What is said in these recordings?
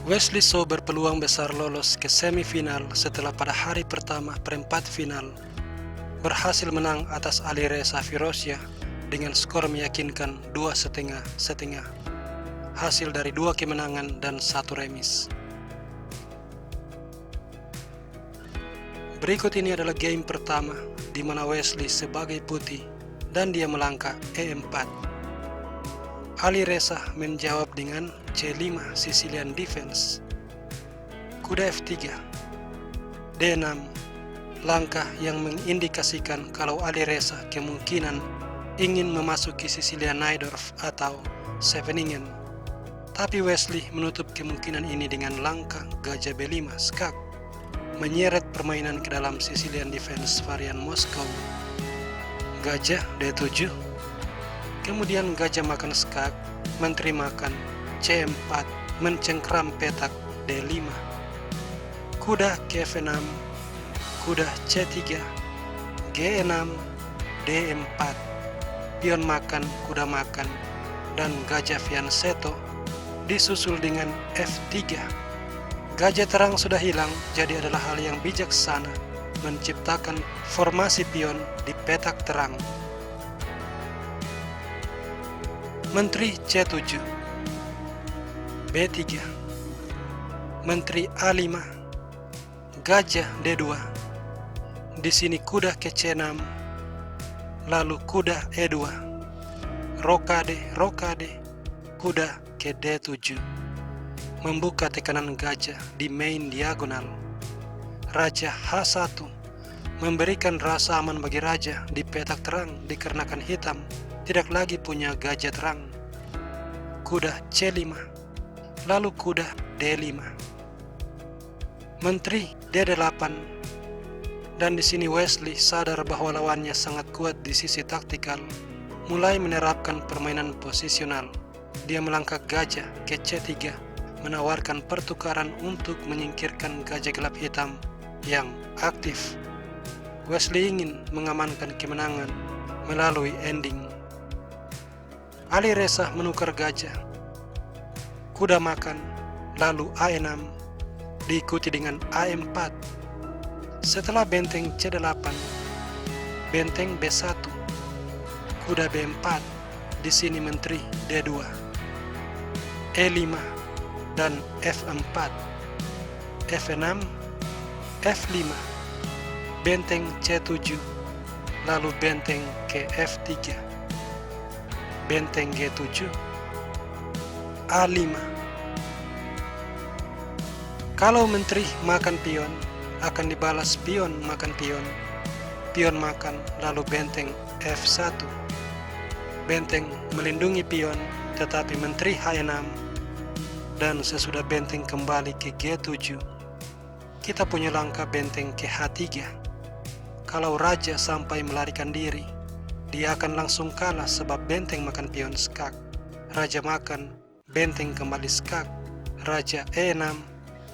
Wesley So berpeluang besar lolos ke semifinal setelah pada hari pertama perempat final berhasil menang atas Alireza Firouzja dengan skor meyakinkan 2,5-1/2, hasil dari 2 kemenangan dan 1 remis. Berikut ini adalah game pertama di mana Wesley sebagai putih dan dia melangkah E4. Alireza menjawab dengan C5 Sicilian Defense. Kuda F3, D6, langkah yang mengindikasikan kalau Alireza kemungkinan ingin memasuki Sicilian Najdorf atau Scheveningen. Tapi Wesley menutup kemungkinan ini dengan langkah gajah B5 skak, menyeret permainan ke dalam Sicilian Defense varian Moskow. Gajah D7, kemudian gajah makan skak, menteri makan C4, mencengkram petak D5. Kuda ke F6, kuda C3, G6, D4, pion makan, kuda makan, dan gajah fianchetto disusul dengan F3. Gajah terang sudah hilang, jadi adalah hal yang bijaksana menciptakan formasi pion di petak terang. Menteri C7, B3, menteri A5, gajah D2. Di sini kuda ke C6, lalu kuda E2, rokade, kuda ke D7, membuka tekanan gajah di main diagonal. Raja H1 memberikan rasa aman bagi raja di petak terang dikarenakan hitam tidak lagi punya gajah terang. Kuda C5, lalu kuda D5, menteri D8, dan di sini Wesley sadar bahwa lawannya sangat kuat di sisi taktikal, mulai menerapkan permainan posisional. Dia melangkah gajah ke C3, menawarkan pertukaran untuk menyingkirkan gajah gelap hitam yang aktif. Wesley ingin mengamankan kemenangan melalui ending. Alireza menukar gajah, kuda makan, lalu A6, diikuti dengan A4. Setelah benteng C8, benteng B1, kuda B4, di sini menteri D2, E5, dan F4, F6, F5, benteng C7, lalu benteng ke F3, benteng G7, A5. Kalau menteri makan pion, akan dibalas pion makan pion, pion makan, lalu benteng F1, benteng melindungi pion, tetapi menteri H6, dan sesudah benteng kembali ke G7, kita punya langkah benteng ke H3. Kalau raja sampai melarikan diri, dia akan langsung kalah sebab benteng makan pion skak. Raja makan, benteng kembali skak, raja E6,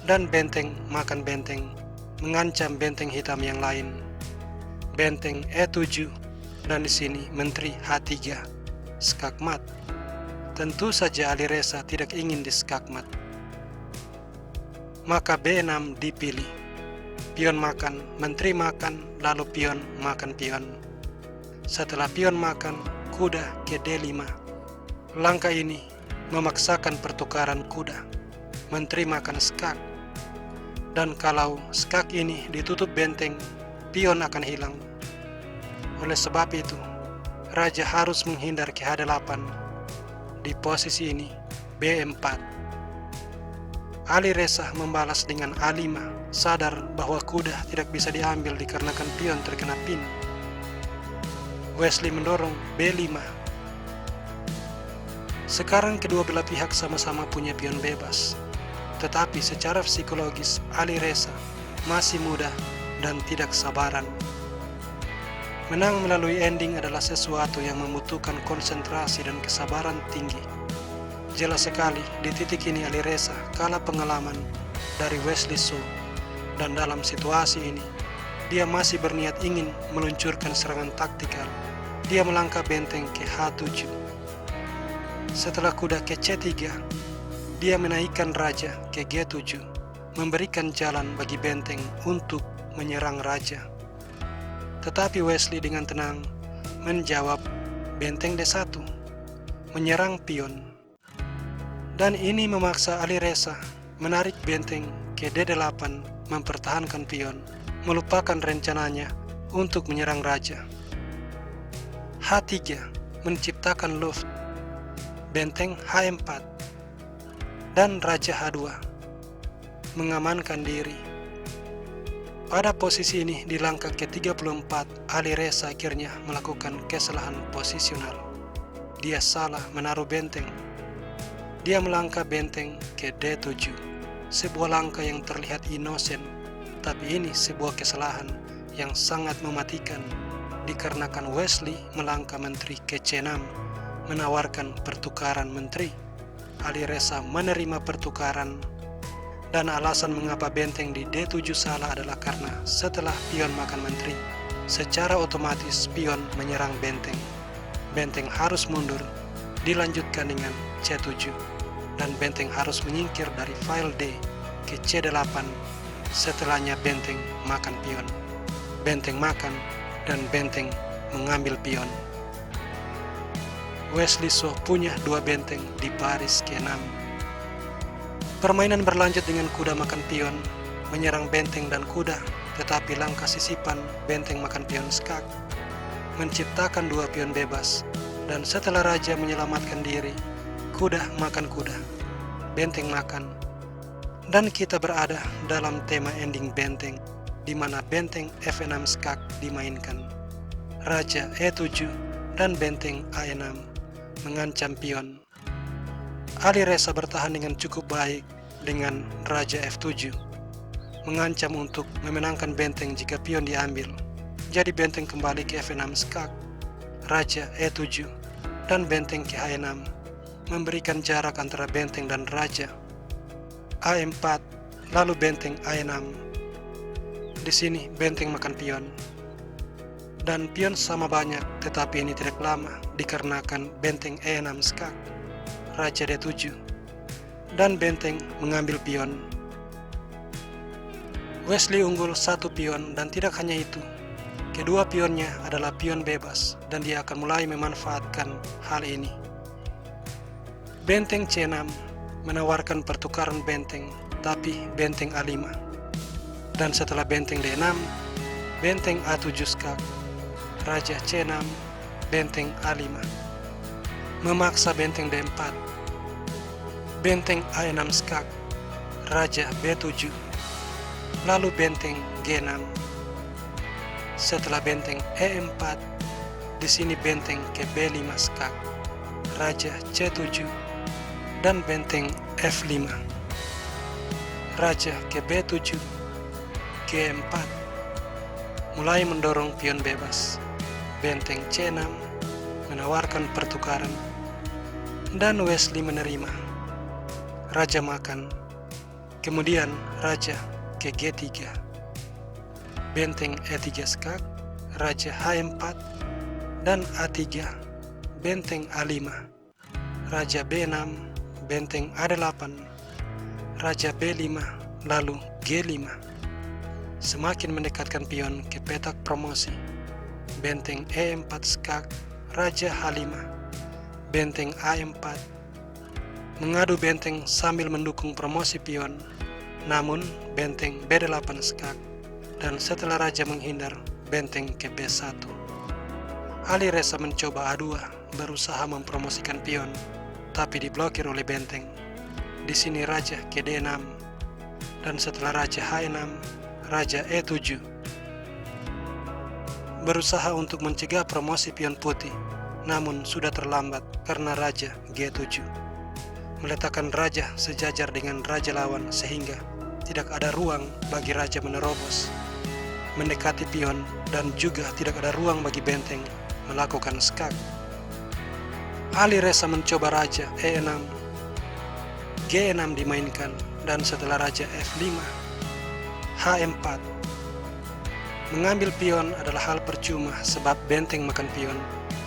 dan benteng makan benteng, mengancam benteng hitam yang lain. Benteng E7, dan di sini menteri H3, skakmat. Tentu saja Alireza tidak ingin di skakmat. Maka B6 dipilih. Pion makan, menteri makan, lalu pion makan pion. Setelah pion makan, kuda ke D5. Langkah ini memaksakan pertukaran kuda. Menteri makan skak. Dan kalau skak ini ditutup benteng, pion akan hilang. Oleh sebab itu, raja harus menghindar ke H8. Di posisi ini, B4. Alireza membalas dengan A5, sadar bahwa kuda tidak bisa diambil dikarenakan pion terkena pin. Wesley mendorong B5. Sekarang kedua belah pihak sama-sama punya pion bebas. Tetapi secara psikologis, Alireza masih muda dan tidak sabaran. Menang melalui ending adalah sesuatu yang membutuhkan konsentrasi dan kesabaran tinggi. Jelas sekali di titik ini Alireza kalah pengalaman dari Wesley So, dan dalam situasi ini dia masih berniat ingin meluncurkan serangan taktikal. Dia melangkah benteng ke H7. Setelah kuda ke C3, Dia menaikkan raja ke G7, memberikan jalan bagi benteng untuk menyerang raja. Tetapi Wesley dengan tenang menjawab benteng D1, menyerang pion. Dan ini memaksa Alireza menarik benteng ke D8, mempertahankan pion, melupakan rencananya untuk menyerang raja. H3 menciptakan loft, benteng H4, dan raja H2 mengamankan diri. Pada posisi ini di langkah ke-34, Alireza akhirnya melakukan kesalahan posisional. Dia salah menaruh benteng. Dia melangkah benteng ke D7, sebuah langkah yang terlihat inosen, tapi ini sebuah kesalahan yang sangat mematikan, dikarenakan Wesley melangkah menteri ke C6, menawarkan pertukaran menteri. Alireza menerima pertukaran, dan alasan mengapa benteng di D7 salah adalah karena setelah pion makan menteri, secara otomatis pion menyerang benteng. Benteng harus mundur, dilanjutkan dengan C7, dan benteng harus menyingkir dari file D ke C8. Setelahnya benteng makan pion. Benteng makan, dan benteng mengambil pion. Wesley So punya 2 benteng di baris ke-6. Permainan berlanjut dengan kuda makan pion, menyerang benteng dan kuda, tetapi langkah sisipan benteng makan pion skak, menciptakan 2 pion bebas, dan setelah raja menyelamatkan diri, kuda makan kuda, benteng makan, dan kita berada dalam tema ending benteng, di mana benteng F6 skak dimainkan, raja E7, dan benteng A6 mengancam pion. Alireza bertahan dengan cukup baik dengan raja F7, mengancam untuk memenangkan benteng jika pion diambil. Jadi benteng kembali ke F6 skak, raja E7, dan benteng ke H6, memberikan jarak antara benteng dan raja. A4, lalu benteng A6. Di sini benteng makan pion, dan pion sama banyak, tetapi ini tidak lama dikarenakan benteng E6 skak, raja D7, dan benteng mengambil pion. Wesley unggul 1 pion, dan tidak hanya itu, kedua pionnya adalah pion bebas, dan dia akan mulai memanfaatkan hal ini. Benteng C6 menawarkan pertukaran benteng, tapi benteng A5. Dan setelah benteng D6, benteng A7 skak, raja C6, benteng A5. Memaksa benteng D4, benteng A6 skak, raja B7, lalu benteng G6. Setelah benteng E4, di sini benteng ke B5 skak, raja C7, dan benteng F5. Raja ke B7, G4, mulai mendorong pion bebas. Benteng C6 menawarkan pertukaran, dan Wesley menerima. Raja makan, kemudian raja ke G3, benteng E3 skak, raja H4, dan A3, benteng A5, raja B6, benteng A8, raja B5, lalu G5. Semakin mendekatkan pion ke petak promosi. Benteng E4 skak, raja H5, benteng A4. Mengadu benteng sambil mendukung promosi pion. Namun benteng B8 skak, dan setelah raja menghindar, benteng ke B1. Alireza mencoba A2, berusaha mempromosikan pion, tapi diblokir oleh benteng. Di sini raja ke D6, dan setelah raja H6, raja E7. Berusaha untuk mencegah promosi pion putih, namun sudah terlambat karena raja G7. Meletakkan raja sejajar dengan raja lawan sehingga tidak ada ruang bagi raja menerobos, mendekati pion, dan juga tidak ada ruang bagi benteng melakukan skak. Alireza mencoba raja E6, G6 dimainkan, dan setelah raja F5, H4. Mengambil pion adalah hal percuma sebab benteng makan pion,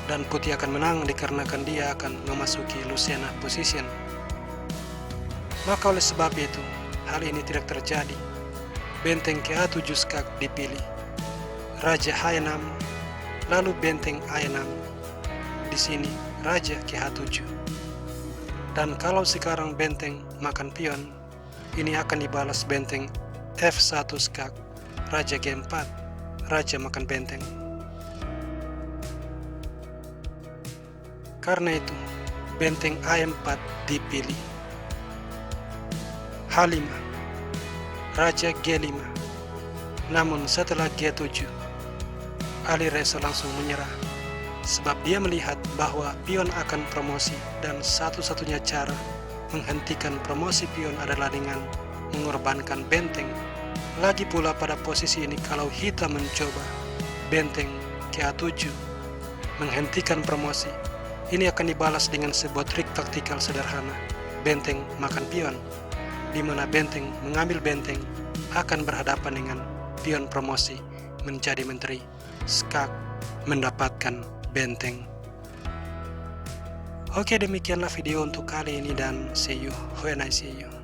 dan putih akan menang dikarenakan dia akan memasuki Lucena position. Maka oleh sebab itu, hal ini tidak terjadi. Benteng ke-7 Skak dipilih. Raja H6, lalu benteng A6. Di sini Raja ke-7. Dan kalau sekarang benteng makan pion, ini akan dibalas benteng F1 Skak, Raja G4, Raja makan benteng. Karena itu, benteng A4 dipilih. H5, Raja G5. Namun setelah G7, Alireza langsung menyerah, sebab dia melihat bahwa pion akan promosi dan satu-satunya cara menghentikan promosi pion adalah dengan mengorbankan benteng. Lagi pula pada posisi ini kalau hitam mencoba benteng ke-7 menghentikan promosi, ini akan dibalas dengan sebuah trik taktikal sederhana, benteng makan pion, di mana benteng mengambil benteng akan berhadapan dengan pion promosi menjadi menteri. Skak mendapatkan benteng. Oke, demikianlah video untuk kali ini dan see you when I see you.